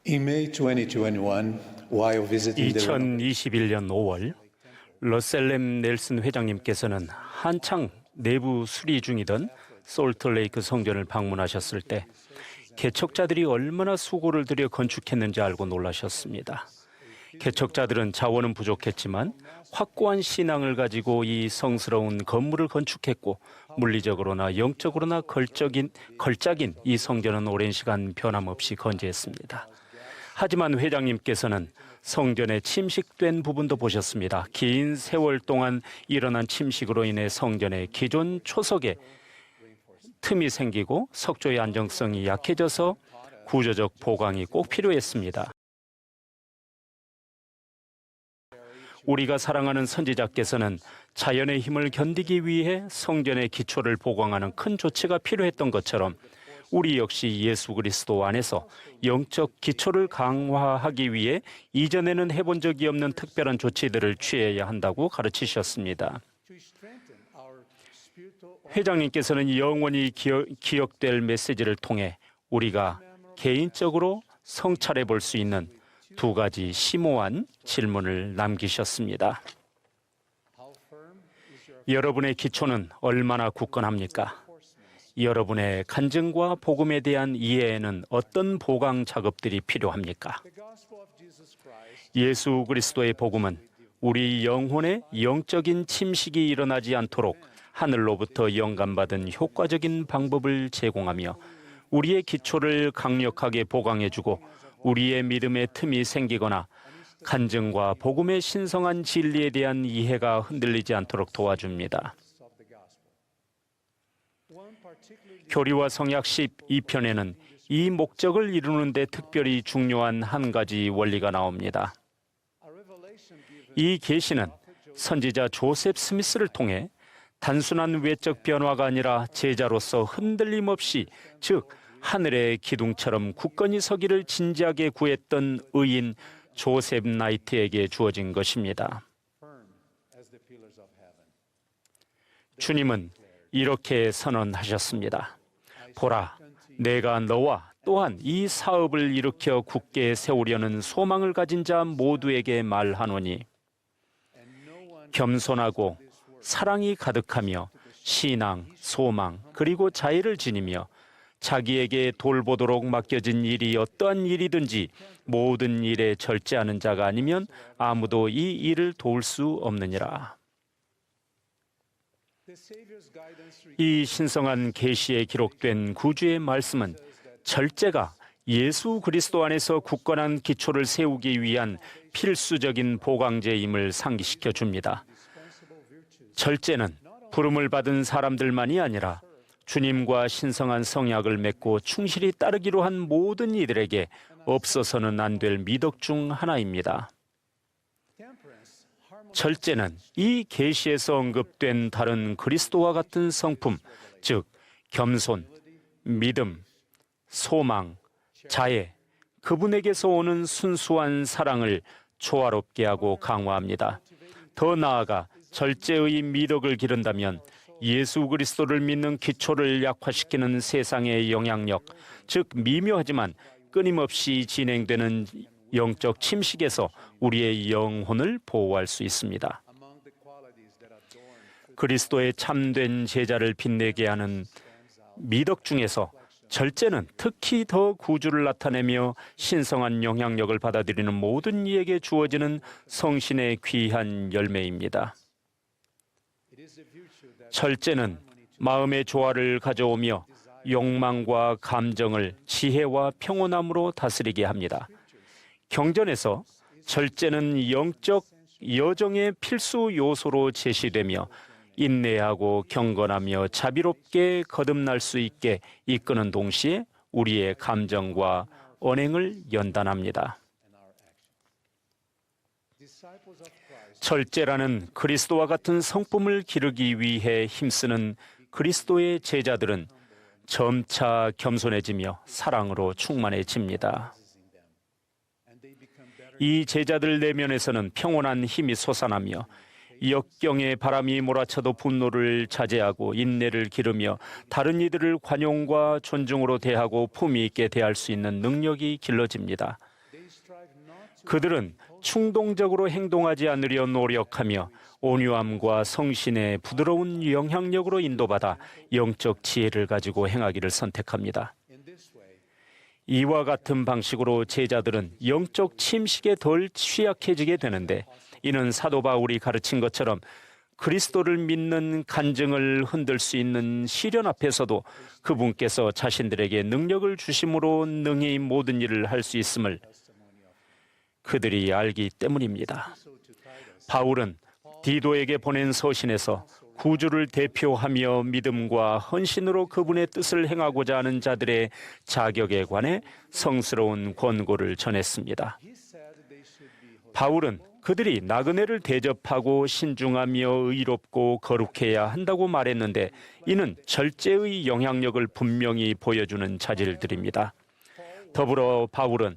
In May 2021, while visiting the 2021년 5월 러셀렘 넬슨 회장님께서는 한창 내부 수리 중이던 솔트레이크 성전을 방문하셨을 때 개척자들이 얼마나 수고를 들여 건축했는지 알고 놀라셨습니다. 개척자들은 자원은 부족했지만 확고한 신앙을 가지고 이 성스러운 건물을 건축했고 물리적으로나 영적으로나 걸작인 이 성전은 오랜 시간 변함없이 건재했습니다. 하지만 회장님께서는 성전에 침식된 부분도 보셨습니다. 긴 세월 동안 일어난 침식으로 인해 성전의 기존 초석에 틈이 생기고 석조의 안정성이 약해져서 구조적 보강이 꼭 필요했습니다. 우리가 사랑하는 선지자께서는 자연의 힘을 견디기 위해 성전의 기초를 보강하는 큰 조치가 필요했던 것처럼 우리 역시 예수 그리스도 안에서 영적 기초를 강화하기 위해 이전에는 해본 적이 없는 특별한 조치들을 취해야 한다고 가르치셨습니다. 회장님께서는 영원히 기억될 메시지를 통해 우리가 개인적으로 성찰해 볼 수 있는 두 가지 심오한 질문을 남기셨습니다. 여러분의 기초는 얼마나 굳건합니까? 여러분의 간증과 복음에 대한 이해에는 어떤 보강 작업들이 필요합니까? 예수 그리스도의 복음은 우리 영혼에 영적인 침식이 일어나지 않도록 하늘로부터 영감받은 효과적인 방법을 제공하며 우리의 기초를 강력하게 보강해주고 우리의 믿음의 틈이 생기거나 간증과 복음의 신성한 진리에 대한 이해가 흔들리지 않도록 도와줍니다. 교리와 성약 12편에는 이 목적을 이루는 데 특별히 중요한 한 가지 원리가 나옵니다. 이 계시는 선지자 조셉 스미스를 통해 단순한 외적 변화가 아니라 제자로서 흔들림 없이, 즉 하늘의 기둥처럼 굳건히 서기를 진지하게 구했던 의인 조셉 나이트에게 주어진 것입니다. 주님은 이렇게 선언하셨습니다. 보라, 내가 너와 또한 이 사업을 일으켜 굳게 세우려는 소망을 가진 자 모두에게 말하노니 겸손하고 사랑이 가득하며 신앙, 소망, 그리고 자애를 지니며 자기에게 돌보도록 맡겨진 일이 어떠한 일이든지 모든 일에 절제하는 자가 아니면 아무도 이 일을 도울 수 없느니라. 이 신성한 계시에 기록된 구주의 말씀은 절제가 예수 그리스도 안에서 굳건한 기초를 세우기 위한 필수적인 보강제임을 상기시켜 줍니다. 절제는 부름을 받은 사람들만이 아니라 주님과 신성한 성약을 맺고 충실히 따르기로 한 모든 이들에게 없어서는 안 될 미덕 중 하나입니다. 절제는 이 계시에서 언급된 다른 그리스도와 같은 성품, 즉 겸손, 믿음, 소망, 자애, 그분에게서 오는 순수한 사랑을 조화롭게 하고 강화합니다. 더 나아가 절제의 미덕을 기른다면 예수 그리스도를 믿는 기초를 약화시키는 세상의 영향력, 즉 미묘하지만 끊임없이 진행되는 영적 침식에서 우리의 영혼을 보호할 수 있습니다. 그리스도의 참된 제자를 빛내게 하는 미덕 중에서 절제는 특히 더 구주를 나타내며 신성한 영향력을 받아들이는 모든 이에게 주어지는 성신의 귀한 열매입니다. 절제는 마음의 조화를 가져오며 욕망과 감정을 지혜와 평온함으로 다스리게 합니다. 경전에서 절제는 영적 여정의 필수 요소로 제시되며 인내하고 경건하며 자비롭게 거듭날 수 있게 이끄는 동시에 우리의 감정과 언행을 연단합니다. 절제라는 그리스도와 같은 성품을 기르기 위해 힘쓰는 그리스도의 제자들은 점차 겸손해지며 사랑으로 충만해집니다. 이 제자들 내면에서는 평온한 힘이 솟아나며 역경의 바람이 몰아쳐도 분노를 자제하고 인내를 기르며 다른 이들을 관용과 존중으로 대하고 품위 있게 대할 수 있는 능력이 길러집니다. 그들은 충동적으로 행동하지 않으려 노력하며 온유함과 성신의 부드러운 영향력으로 인도받아 영적 지혜를 가지고 행하기를 선택합니다. 이와 같은 방식으로 제자들은 영적 침식에 덜 취약해지게 되는데, 이는 사도 바울이 가르친 것처럼 그리스도를 믿는 간증을 흔들 수 있는 시련 앞에서도 그분께서 자신들에게 능력을 주심으로 능히 모든 일을 할 수 있음을 그들이 알기 때문입니다. 바울은 디도에게 보낸 서신에서 구주를 대표하며 믿음과 헌신으로 그분의 뜻을 행하고자 하는 자들의 자격에 관해 성스러운 권고를 전했습니다. 바울은 그들이 나그네를 대접하고 신중하며 의롭고 거룩해야 한다고 말했는데, 이는 절제의 영향력을 분명히 보여주는 자질들입니다. 더불어 바울은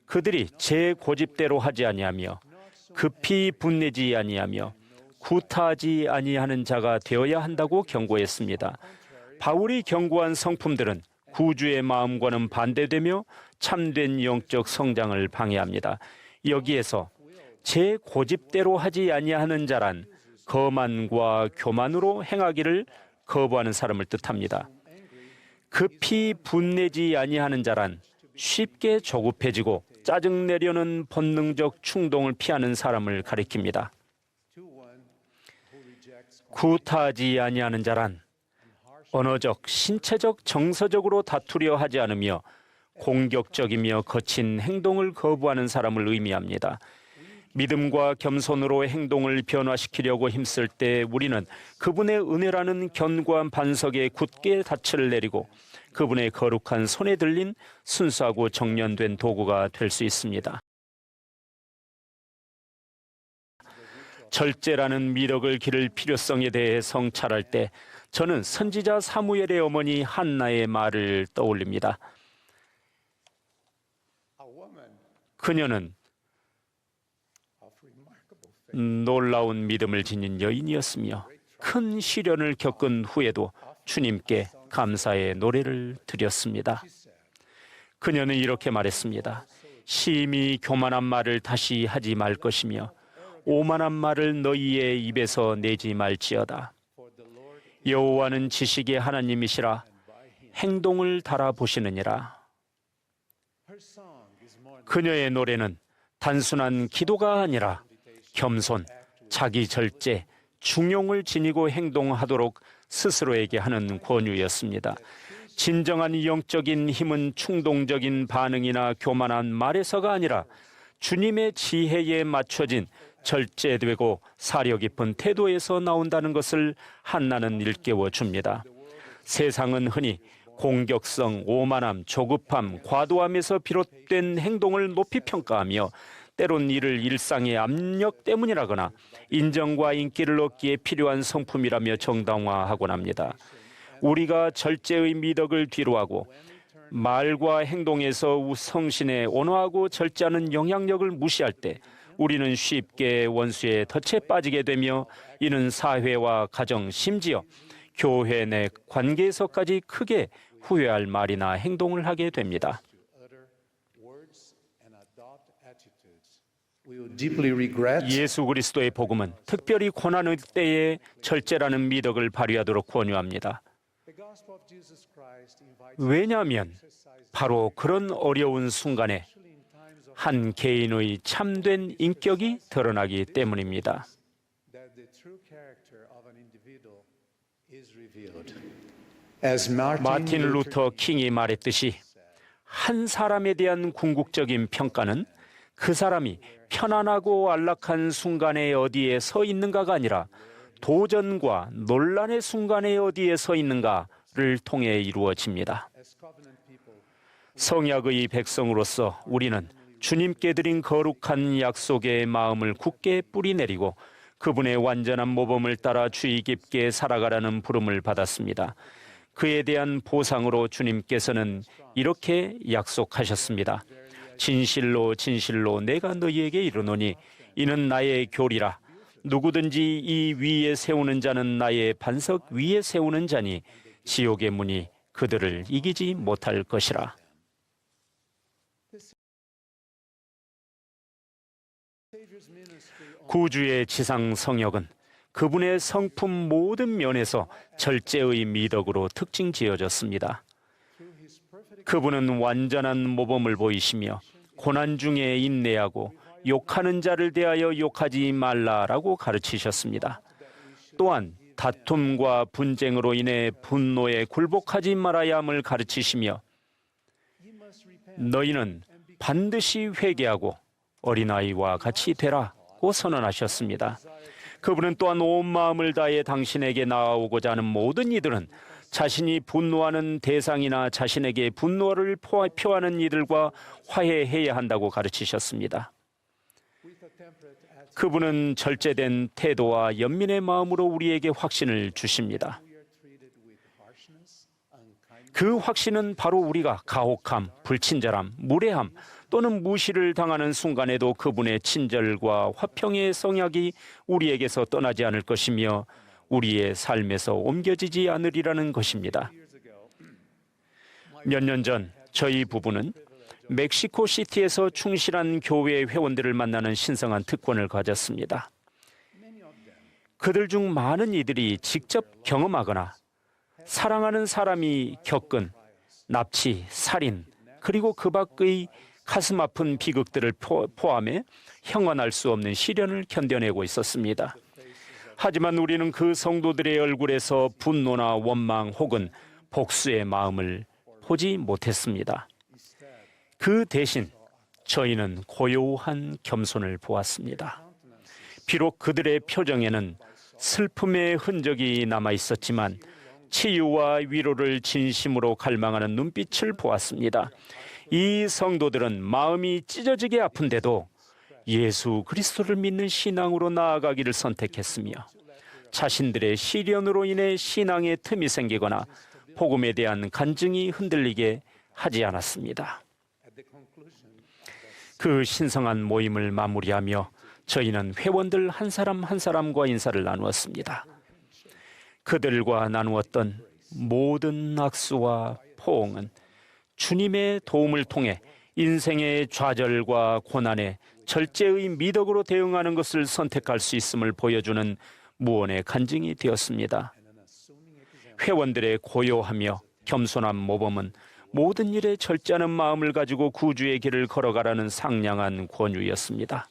그들이 제 고집대로 하지 아니하며 급히 분내지 아니하며 구타하지 아니하는 자가 되어야 한다고 경고했습니다. 바울이 경고한 성품들은 구주의 마음과는 반대되며 참된 영적 성장을 방해합니다. 여기에서 제 고집대로 하지 아니하는 자란 거만과 교만으로 행하기를 거부하는 사람을 뜻합니다. 급히 분내지 아니하는 자란 쉽게 조급해지고 짜증내려는 본능적 충동을 피하는 사람을 가리킵니다. 구타하지 아니하는 자란 언어적, 신체적, 정서적으로 다투려 하지 않으며 공격적이며 거친 행동을 거부하는 사람을 의미합니다. 믿음과 겸손으로 행동을 변화시키려고 힘쓸 때 우리는 그분의 은혜라는 견고한 반석에 굳게 닻을 내리고 그분의 거룩한 손에 들린 순수하고 정련된 도구가 될 수 있습니다. 절제라는 미덕을 기를 필요성에 대해 성찰할 때 저는 선지자 사무엘의 어머니 한나의 말을 떠올립니다. 그녀는 놀라운 믿음을 지닌 여인이었으며 큰 시련을 겪은 후에도 주님께 감사의 노래를 드렸습니다. 그녀는 이렇게 말했습니다. 심히 교만한 말을 다시 하지 말 것이며 오만한 말을 너희의 입에서 내지 말지어다. 여호와는 지식의 하나님이시라 행동을 달아보시느니라. 그녀의 노래는 단순한 기도가 아니라 겸손, 자기 절제, 중용을 지니고 행동하도록 스스로에게 하는 권유였습니다. 진정한 영적인 힘은 충동적인 반응이나 교만한 말에서가 아니라 주님의 지혜에 맞춰진 절제되고 사려 깊은 태도에서 나온다는 것을 한나는 일깨워 줍니다. 세상은 흔히 공격성, 오만함, 조급함, 과도함에서 비롯된 행동을 높이 평가하며 때론 이를 일상의 압력 때문이라거나 인정과 인기를 얻기에 필요한 성품이라며 정당화하곤 합니다. 우리가 절제의 미덕을 뒤로하고 말과 행동에서 성신의 온화하고 절제하는 영향력을 무시할 때 우리는 쉽게 원수의 덫에 빠지게 되며 이는 사회와 가정, 심지어 교회 내 관계에서까지 크게 후회할 말이나 행동을 하게 됩니다. 예수 그리스도의 복음은 특별히 고난의 때에 절제라는 미덕을 발휘하도록 권유합니다. 왜냐하면 바로 그런 어려운 순간에 한 개인의 참된 인격이 드러나기 때문입니다. 마틴 루터 킹이 말했듯이 한 사람에 대한 궁극적인 평가는 그 사람이 편안하고 안락한 순간에 어디에 서 있는가가 아니라 도전과 논란의 순간에 어디에 서 있는가를 통해 이루어집니다. 성약의 백성으로서 우리는 주님께 드린 거룩한 약속의 마음을 굳게 뿌리내리고 그분의 완전한 모범을 따라 주의 깊게 살아가라는 부름을 받았습니다. 그에 대한 보상으로 주님께서는 이렇게 약속하셨습니다. 진실로 진실로 내가 너희에게 이르노니 이는 나의 교리라. 누구든지 이 위에 세우는 자는 나의 반석 위에 세우는 자니 지옥의 문이 그들을 이기지 못할 것이라. 구주의 지상 성역은 그분의 성품 모든 면에서 절제의 미덕으로 특징 지어졌습니다. 그분은 완전한 모범을 보이시며 고난 중에 인내하고 욕하는 자를 대하여 욕하지 말라라고 가르치셨습니다. 또한 다툼과 분쟁으로 인해 분노에 굴복하지 말아야 함을 가르치시며 너희는 반드시 회개하고 어린아이와 같이 되라고 선언하셨습니다. 그분은 또한 온 마음을 다해 당신에게 나아오고자 하는 모든 이들은 자신이 분노하는 대상이나 자신에게 분노를 표하는 이들과 화해해야 한다고 가르치셨습니다. 그분은 절제된 태도와 연민의 마음으로 우리에게 확신을 주십니다. 그 확신은 바로 우리가 가혹함, 불친절함, 무례함 또는 무시를 당하는 순간에도 그분의 친절과 화평의 성약이 우리에게서 떠나지 않을 것이며 우리의 삶에서 옮겨지지 않으리라는 것입니다. 몇 년 전 저희 부부는 멕시코 시티에서 충실한 교회 회원들을 만나는 신성한 특권을 가졌습니다. 그들 중 많은 이들이 직접 경험하거나 사랑하는 사람이 겪은 납치, 살인, 그리고 그 밖의 가슴 아픈 비극들을 포함해 형언할 수 없는 시련을 견뎌내고 있었습니다. 하지만 우리는 그 성도들의 얼굴에서 분노나 원망 혹은 복수의 마음을 보지 못했습니다. 그 대신 저희는 고요한 겸손을 보았습니다. 비록 그들의 표정에는 슬픔의 흔적이 남아 있었지만 치유와 위로를 진심으로 갈망하는 눈빛을 보았습니다. 이 성도들은 마음이 찢어지게 아픈데도 예수 그리스도를 믿는 신앙으로 나아가기를 선택했으며 자신들의 시련으로 인해 신앙의 틈이 생기거나 복음에 대한 간증이 흔들리게 하지 않았습니다. 그 신성한 모임을 마무리하며 저희는 회원들 한 사람 한 사람과 인사를 나누었습니다. 그들과 나누었던 모든 악수와 포옹은 주님의 도움을 통해 인생의 좌절과 고난에 절제의 미덕으로 대응하는 것을 선택할 수 있음을 보여주는 무언의 간증이 되었습니다. 회원들의 고요하며 겸손한 모범은 모든 일에 절제하는 마음을 가지고 구주의 길을 걸어가라는 상냥한 권유였습니다.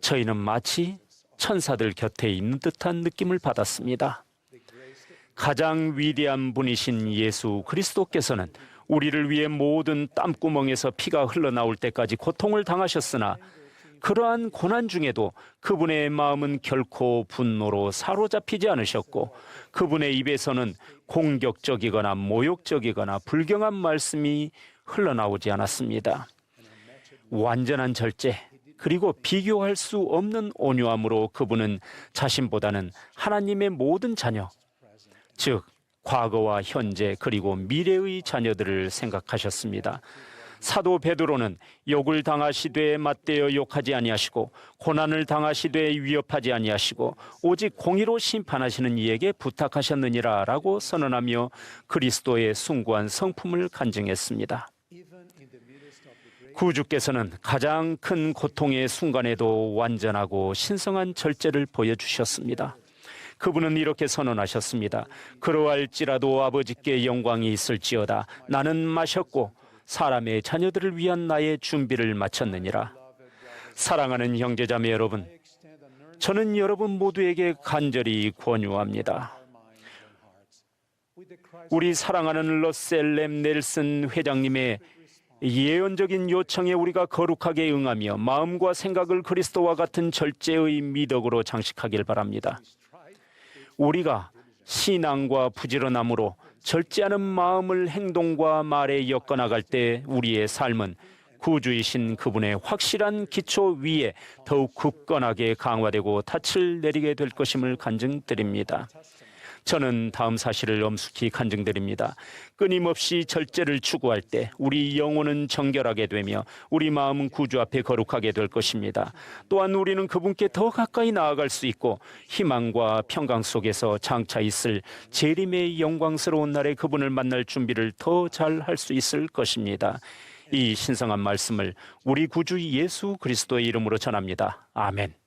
저희는 마치 천사들 곁에 있는 듯한 느낌을 받았습니다. 가장 위대한 분이신 예수 그리스도께서는 우리를 위해 모든 땀구멍에서 피가 흘러나올 때까지 고통을 당하셨으나 그러한 고난 중에도 그분의 마음은 결코 분노로 사로잡히지 않으셨고 그분의 입에서는 공격적이거나 모욕적이거나 불경한 말씀이 흘러나오지 않았습니다. 완전한 절제 그리고 비교할 수 없는 온유함으로 그분은 자신보다는 하나님의 모든 자녀, 즉 과거와 현재 그리고 미래의 자녀들을 생각하셨습니다. 사도 베드로는 욕을 당하시되 맞대어 욕하지 아니하시고 고난을 당하시되 위협하지 아니하시고 오직 공의로 심판하시는 이에게 부탁하셨느니라라고 선언하며 그리스도의 숭고한 성품을 간증했습니다. 구주께서는 가장 큰 고통의 순간에도 완전하고 신성한 절제를 보여주셨습니다. 그분은 이렇게 선언하셨습니다. 그러할지라도 아버지께 영광이 있을지어다. 나는 마셨고 사람의 자녀들을 위한 나의 준비를 마쳤느니라. 사랑하는 형제자매 여러분, 저는 여러분 모두에게 간절히 권유합니다. 우리 사랑하는 러셀 렘 넬슨 회장님의 예언적인 요청에 우리가 거룩하게 응하며 마음과 생각을 그리스도와 같은 절제의 미덕으로 장식하길 바랍니다. 우리가 신앙과 부지런함으로 절제하는 마음을 행동과 말에 엮어나갈 때 우리의 삶은 구주이신 그분의 확실한 기초 위에 더욱 굳건하게 강화되고 닻을 내리게 될 것임을 간증드립니다. 저는 다음 사실을 엄숙히 간증드립니다. 끊임없이 절제를 추구할 때 우리 영혼은 정결하게 되며 우리 마음은 구주 앞에 거룩하게 될 것입니다. 또한 우리는 그분께 더 가까이 나아갈 수 있고 희망과 평강 속에서 장차 있을 재림의 영광스러운 날에 그분을 만날 준비를 더 잘 할 수 있을 것입니다. 이 신성한 말씀을 우리 구주 예수 그리스도의 이름으로 전합니다. 아멘.